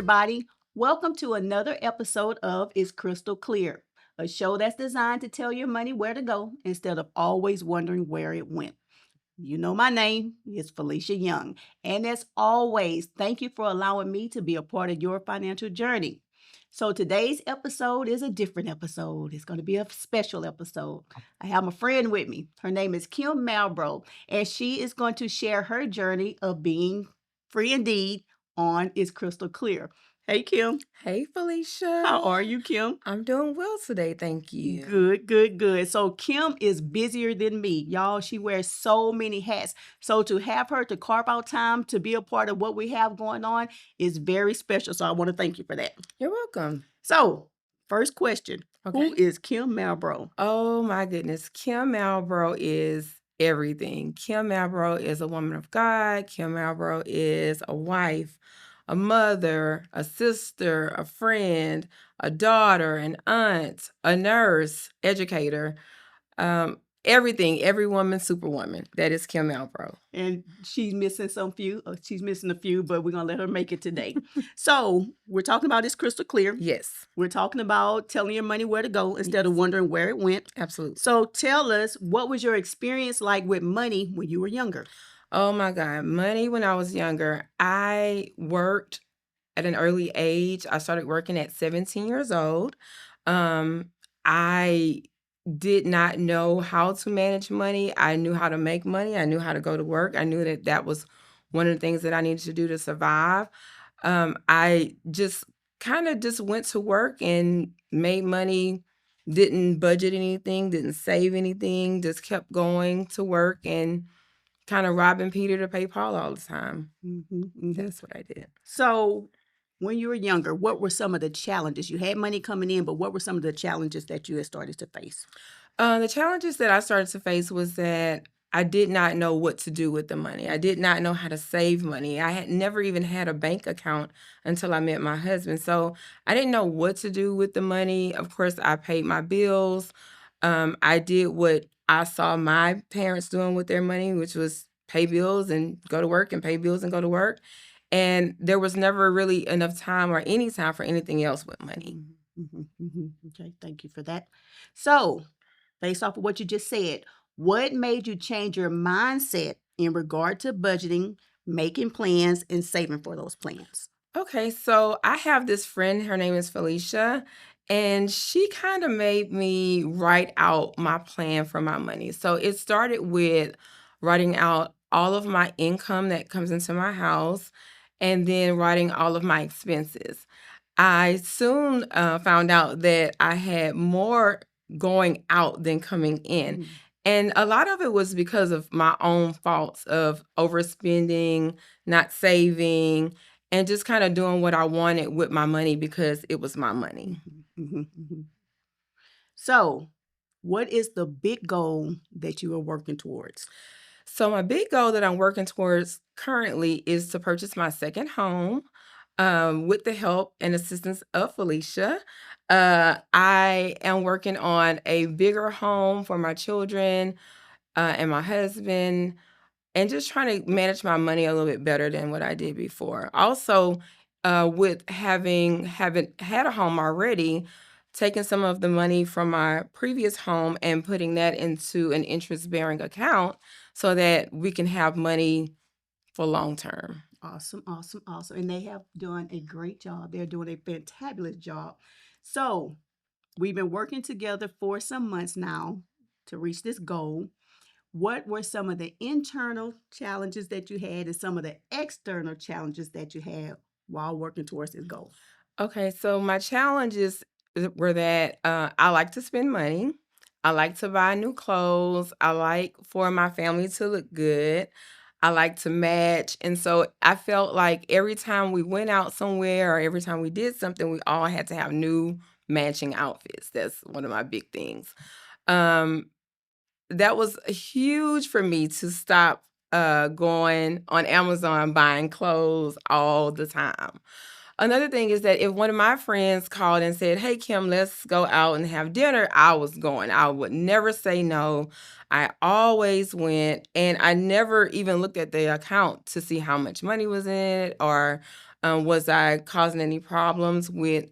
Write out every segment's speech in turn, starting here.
everybody. Welcome to another episode of It's Crystal Clear, a show that's designed to tell your money where to go instead of always wondering where it went. You know my name is Felicia Young, and as always, thank you for allowing me to be a part of your financial journey. So today's episode is a different episode. It's going to be a special episode. I have a friend with me. Her name is Kim Malbrough, and she is going to share her journey of being free indeed on Is Crystal Clear. Hey, Kim. Hey, Felicia. How are you, Kim? I'm doing well today, thank you. Good. So Kim is busier than me. Y'all, she wears so many hats. So to have her to carve out time to be a part of what we have going on is very special. So I want to thank you for that. You're welcome. So, first question. Okay. Who is Kim Malbrough? Oh, my goodness. Kim Malbrough is everything. Kim Malbrough is a woman of God. Kim Malbrough is a wife, a mother, a sister, a friend, a daughter, an aunt, a nurse, educator, everything, every woman, superwoman. That is Kim Malbrough. And she's missing she's missing a few, but we're going to let her make it today. So we're talking about It's Crystal Clear. Yes. We're talking about telling your money where to go instead of wondering where it went. Absolutely. So tell us, what was your experience like with money when you were younger? Oh my God. Money when I was younger. I worked at an early age. I started working at 17 years old. I did not know how to manage money. I knew how to make money. I knew how to go to work. I knew that that was one of the things that I needed to do to survive. I just kind of just went to work and made money, didn't budget anything, didn't save anything, just kept going to work and kind of robbing Peter to pay Paul all the time. That's what I did. So when you were younger, what were some of the challenges? You had money coming in, but what were some of the challenges that you had started to face? The challenges that I started to face was that I did not know what to do with the money. I did not know how to save money. I had never even had a bank account until I met my husband. So I didn't know what to do with the money. Of course, I paid my bills. I did what I saw my parents doing with their money, which was pay bills and go to work and pay bills and go to work. And there was never really enough time or any time for anything else with money. Okay, thank you for that. So, based off of what you just said, what made you change your mindset in regard to budgeting, making plans, and saving for those plans? Okay, so I have this friend, her name is Felicia, and she kind of made me write out my plan for my money. So it started with writing out all of my income that comes into my house and then writing all of my expenses. I soon found out that I had more going out than coming in. And a lot of it was because of my own faults of overspending, not saving, and just kind of doing what I wanted with my money because it was my money. So, what is the big goal that you are working towards? So my big goal that I'm working towards currently is to purchase my second home with the help and assistance of Felicia. I am working on a bigger home for my children and my husband, and just trying to manage my money a little bit better than what I did before. Also, with having had a home already, taking some of the money from my previous home and putting that into an interest-bearing account so that we can have money for long term. Awesome. And they have done a great job. They're doing a fantabulous job. So, we've been working together for some months now to reach this goal. What were some of the internal challenges that you had and some of the external challenges that you had while working towards this goal? Okay, so my challenges were that I like to spend money. I like to buy new clothes. I like for my family to look good. I like to match. And so I felt like every time we went out somewhere or every time we did something, we all had to have new matching outfits. That's one of my big things. That was huge for me to stop going on Amazon buying clothes all the time. Another thing is that if one of my friends called and said, "Hey, Kim, let's go out and have dinner," I was going. I would never say no. I always went, and I never even looked at the account to see how much money was in it or Was I causing any problems with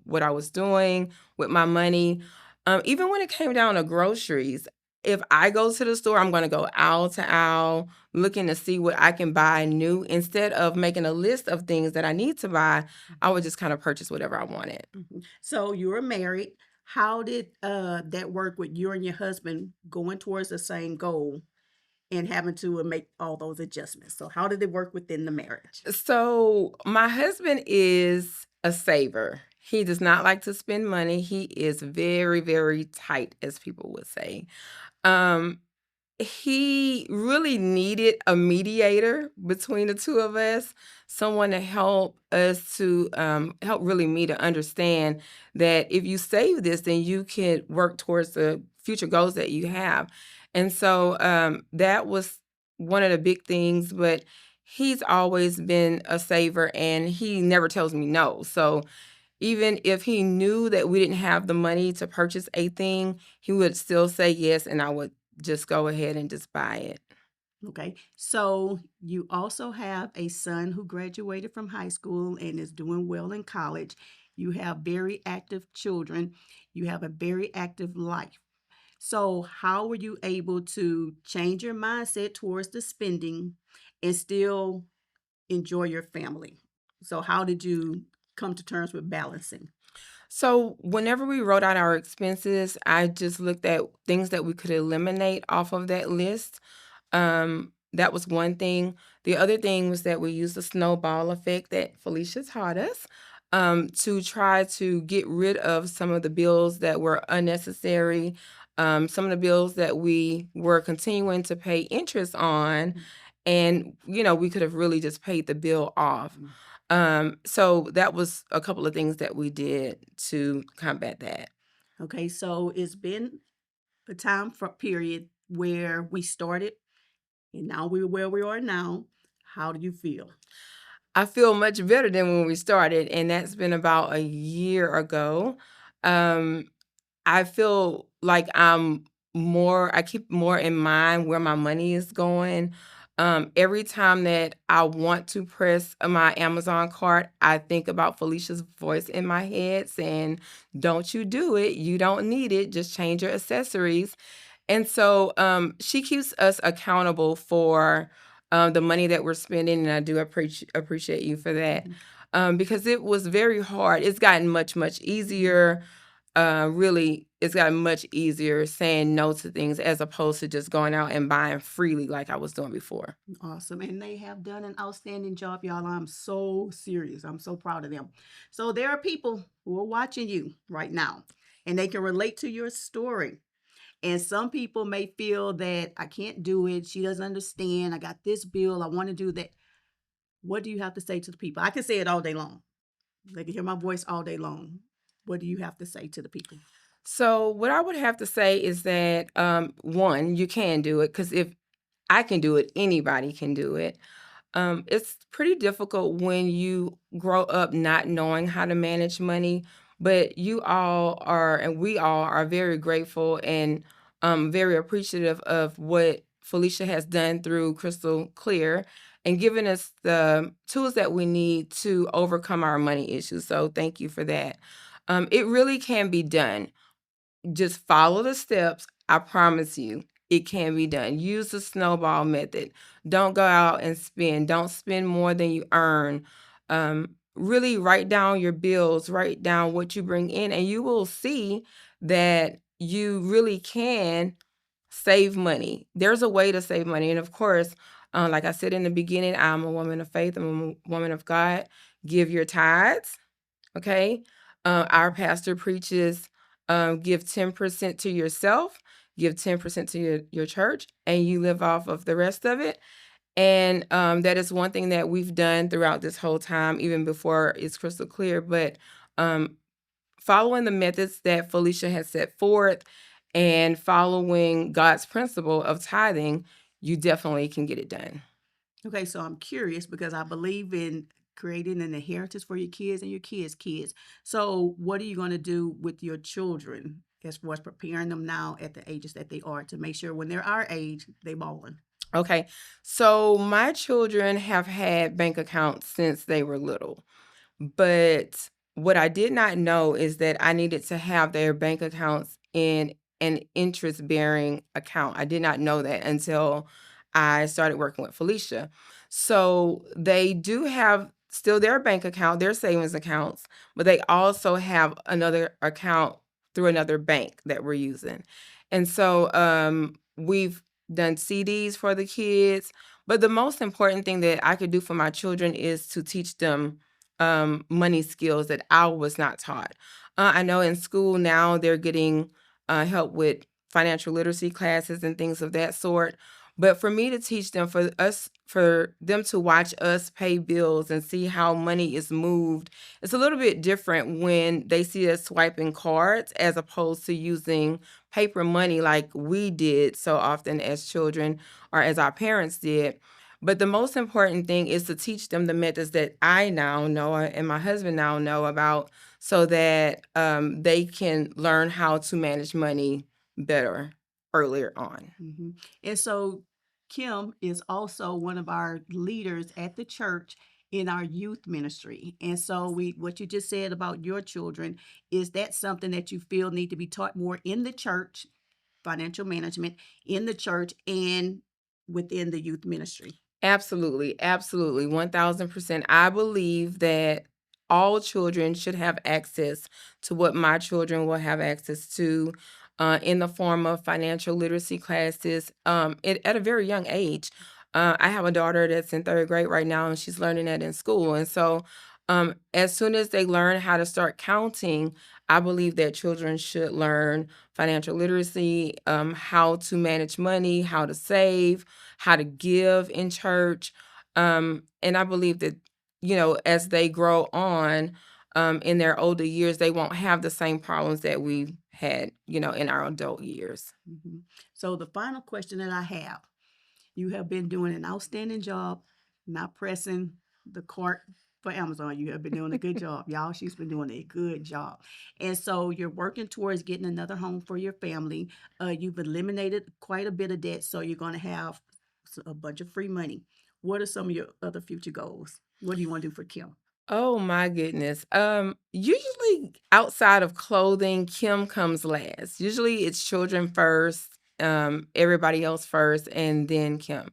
what I was doing with my money? Even when it came down to groceries, if I go to the store, I'm going to go aisle to aisle looking to see what I can buy new. Instead of making a list of things that I need to buy, I would just kind of purchase whatever I wanted. Mhm. So you were married. How did that work with you and your husband going towards the same goal and having to make all those adjustments? So how did it work within the marriage? So my husband is a saver. He does not like to spend money. He is very, very tight, as people would say. Um, he really needed a mediator between the two of us, someone to help us to help really me to understand that if you save this, then you can work towards the future goals that you have. And so that was one of the big things, but he's always been a saver and he never tells me no. So even if he knew that we didn't have the money to purchase a thing, he would still say yes, and I would just go ahead and just buy it. Okay. So you also have a son who graduated from high school and is doing well in college. You have very active children. You have a very active life. So, how were you able to change your mindset towards the spending and still enjoy your family? So, how did you come to terms with balancing? So whenever we wrote out our expenses, I just looked at things that we could eliminate off of that list. That was one thing. The other thing was that we used the snowball effect that Felicia taught us to try to get rid of some of the bills that were unnecessary, some of the bills that we were continuing to pay interest on, and we could have really just paid the bill off. Mhm. So that was a couple of things that we did to combat that. Okay, so it's been a time for period where we started and now we're where we are now. How do you feel? I feel much better than when we started, and that's been about a year ago. Um, I feel like I keep more in mind where my money is going. Every time that I want to press my Amazon cart, I think about Felicia's voice in my head saying, "Don't you do it. You don't need it. Just change your accessories." And so she keeps us accountable for the money that we're spending, and I do appreciate you for that Mhm. because it was very hard. It's gotten much, much easier. Really, it's gotten much easier saying no to things as opposed to just going out and buying freely like I was doing before. Awesome. And they have done an outstanding job, y'all. I'm so serious. I'm so proud of them. So there are people who are watching you right now and they can relate to your story. And some people may feel that I can't do it. She doesn't understand. I got this bill. I want to do that. What do you have to say to the people? I can say it all day long. They can hear my voice all day long. What do you have to say to the people? So, what I would have to say is that one, you can do it because if I can do it, anybody can do it. It's pretty difficult when you grow up not knowing how to manage money, but you all are, and we all are very grateful and very appreciative of what Felicia has done through Crystal Clear and giving us the tools that we need to overcome our money issues. So, thank you for that. It really can be done. Just follow the steps. I promise you, it can be done. Use the snowball method. Don't go out and spend. Don't spend more than you earn. Really write down your bills, write down what you bring in, and you will see that you really can save money. There's a way to save money. And of course, like I said in the beginning, I'm a woman of faith, I'm a woman of God. Give your tithes. Okay. Our pastor preaches give 10% to yourself, give 10% to your church, and you live off of the rest of it. And that is one thing that we've done throughout this whole time, even before it's crystal clear. But um, following the methods that Felicia has set forth and following God's principle of tithing, you definitely can get it done. Okay, so I'm curious because I believe in creating an inheritance for your kids and your kids' kids. So, what are you going to do with your children as far as preparing them now at the ages that they are to make sure when they're our age, they balling? Okay. So my children have had bank accounts since they were little. But what I did not know is that I needed to have their bank accounts in an interest-bearing account. I did not know that until I started working with Felicia. So they do have still their bank account, their savings accounts, but they also have another account through another bank that we're using. And so we've done CDs for the kids, but the most important thing that I could do for my children is to teach them money skills that I was not taught. I know in school now they're getting help with financial literacy classes and things of that sort. But for me to teach them, for them to watch us pay bills and see how money is moved, it's a little bit different when they see us swiping cards as opposed to using paper money like we did so often as children or as our parents did. But the most important thing is to teach them the methods that I now know and my husband now know about so that they can learn how to manage money better earlier on. Mhm. And so Kim is also one of our leaders at the church in our youth ministry. And so we what you just said about your children, is that something that you feel need to be taught more in the church, financial management in the church and within the youth ministry? Absolutely, absolutely, 1000%. I believe that all children should have access to what my children will have access to in the form of financial literacy classes at a very young age. I have a daughter that's in third grade right now, and she's learning that in school. And so, as soon as they learn how to start counting, I believe that children should learn financial literacy, how to manage money, how to save, how to give in church. And I believe that, as they grow on in their older years, they won't have the same problems that we had, in our adult years. Mhm. So the final question that I have, you have been doing an outstanding job not pressing the cart for Amazon. You have been doing a good job, y'all. She's been doing a good job. And so you're working towards getting another home for your family. You've eliminated quite a bit of debt, so you're going to have a bunch of free money. What are some of your other future goals? What do you want to do for Kim? Oh my goodness. Usually outside of clothing, Kim comes last. Usually it's children first, everybody else first, and then Kim.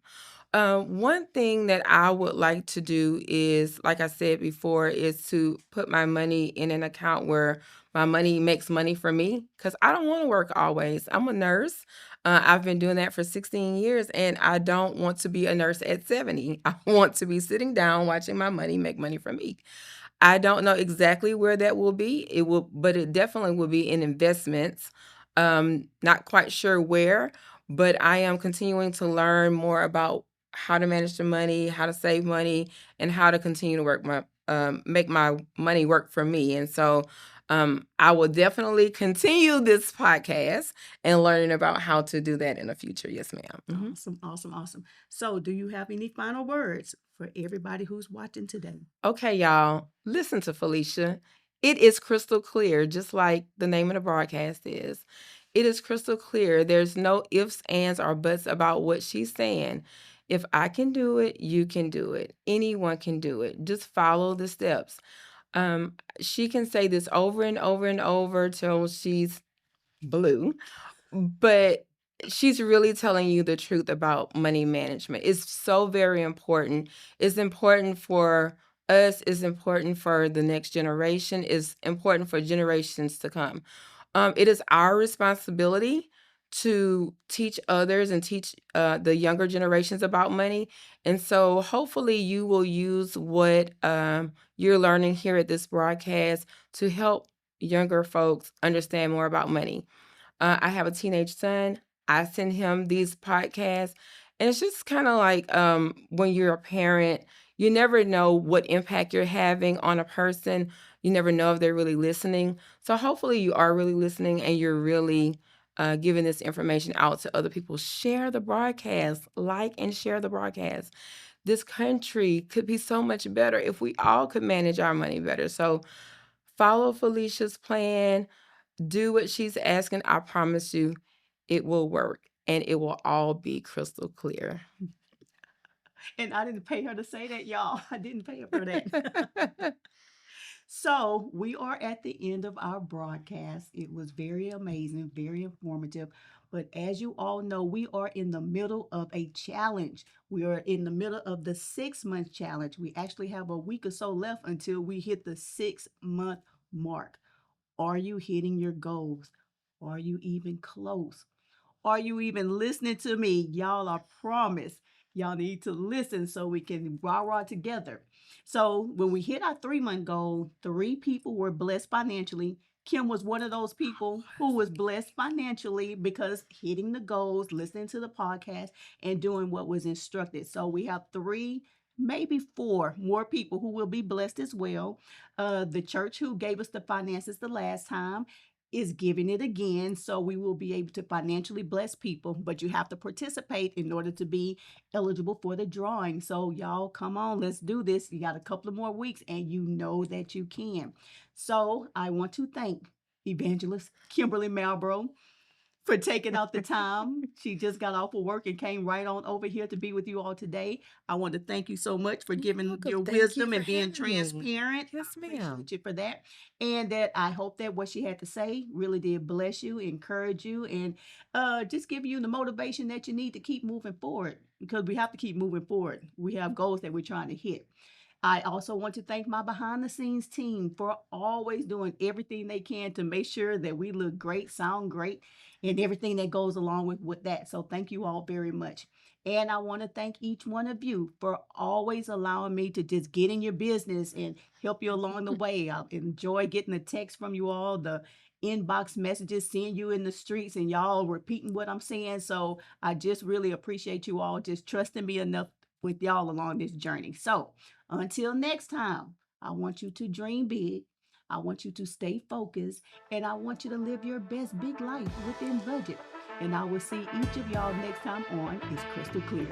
One thing that I would like to do is, like I said before, is to put my money in an account where my money makes money for me because I don't want to work always. I'm a nurse. I've been doing that for 16 years and I don't want to be a nurse at 70. I want to be sitting down watching my money make money for me. I don't know exactly where that will be. But it definitely will be in investments. Not quite sure where, but I am continuing to learn more about how to manage the money, how to save money, and how to continue to make my money work for me. And so I will definitely continue this podcast and learning about how to do that in the future. Yes, ma'am. Mhm. Awesome, awesome, awesome. So, do you have any final words for everybody who's watching today? Okay, y'all, listen to Felicia. It is crystal clear, just like the name of the broadcast is. It is crystal clear. There's no ifs, ands, or buts about what she's saying. If I can do it, you can do it. Anyone can do it. Just follow the steps. She can say this over and over and over till she's blue, but she's really telling you the truth about money management. It's so very important. It's important for us, it's important for the next generation, it's important for generations to come. It is our responsibility to teach others and teach the younger generations about money. And so hopefully you will use what you're learning here at this broadcast to help younger folks understand more about money. I have a teenage son. I send him these podcasts, and it's just kind of like when you're a parent, you never know what impact you're having on a person. You never know if they're really listening. So hopefully, you are really listening, and you're really giving this information out to other people. Share the broadcast, like and share the broadcast. This country could be so much better if we all could manage our money better. So follow Felicia's plan, do what she's asking. I promise you it will work. and it will all be crystal clear. And I didn't pay her to say that, y'all. I didn't pay her for that. So we are at the end of our broadcast. It was very amazing, very informative. But as you all know, we are in the middle of a challenge. We are in the middle of the 6 month challenge. We actually have a week or so left until we hit the 6 month mark. Are you hitting your goals? Are you even close? Are you even listening to me? Y'all, I promise y'all need to listen so we can rah-rah together. So when we hit our 3 month goal, 3 people were blessed financially. Kim was one of those people who was blessed financially because hitting the goals, listening to the podcast, and doing what was instructed. So we have three, maybe four more people who will be blessed as well. The church who gave us the finances the last time is giving it again. So we will be able to financially bless people, but you have to participate in order to be eligible for the drawing. So y'all, come on, let's do this. You got a couple of more weeks and you know that you can. So I want to thank Evangelist Kimberly Malbrough for taking out the time. She just got off of work and came right on over here to be with you all today. I want to thank you so much for You're giving welcome. your Thank you wisdom for and being having me. transparent. I Yes, ma'am. appreciate you for that. And that I hope that what she had to say really did bless you, encourage you, and just give you the motivation that you need to keep moving forward because we have to keep moving forward. We have goals that we're trying to hit. I also want to thank my behind the scenes team for always doing everything they can to make sure that we look great, sound great, and everything that goes along with that. So thank you all very much. And I want to thank each one of you for always allowing me to just get in your business and help you along the way. I enjoy getting the text from you all, the inbox messages, seeing you in the streets, and y'all repeating what I'm saying. So I just really appreciate you all just trusting me enough with y'all along this journey. So until next time, I want you to dream big. I want you to stay focused and I want you to live your best big life within budget. And I will see each of y'all next time on It's Crystal Clear.